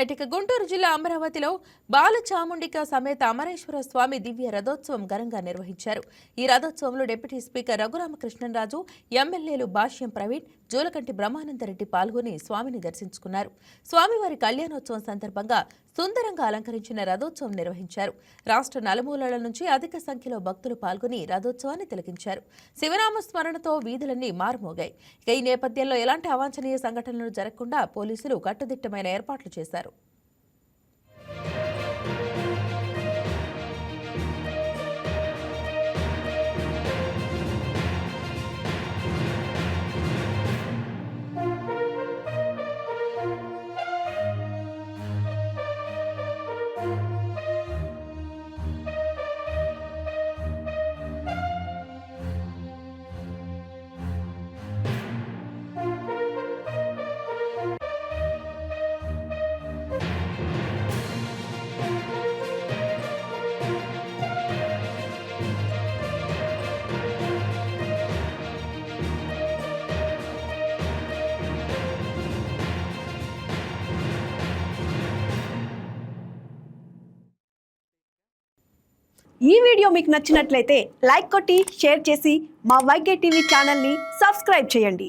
ఇక గుంటూరు జిల్లా అమరావతిలో బాలచాముండిక సమేత అమరేశ్వర స్వామి దివ్య రథోత్సవం ఘనంగా నిర్వహించారు. ఈ రథోత్సవంలో డిప్యూటీ స్పీకర్ రఘురామకృష్ణంరాజు, ఎమ్మెల్యేలు భాష్యం ప్రవీణ్, జూలకంటి బ్రహ్మానందరెడ్డి పాల్గొని స్వామిని దర్శించుకున్నారు. స్వామివారి కళ్యాణోత్సవం సందర్భంగా సుందరంగా అలంకరించిన రథోత్సవం నిర్వహించారు. రాష్ట్ర నలుమూలల నుంచి అధిక సంఖ్యలో భక్తులు పాల్గొని రథోత్సవాన్ని తిలకించారు. శివనామ స్మరణతో వీధులన్నీ మారుమోగాయి. ఈ నేపథ్యంలో ఎలాంటి అవాంఛనీయ సంఘటనలు జరగకుండా పోలీసులు కట్టుదిట్టమైన ఏర్పాట్లు చేశారు. ఈ వీడియో మీకు నచ్చినట్లయితే లైక్ కొట్టి షేర్ చేసి మా వైకే టీవీ ఛానల్ని సబ్స్క్రైబ్ చేయండి.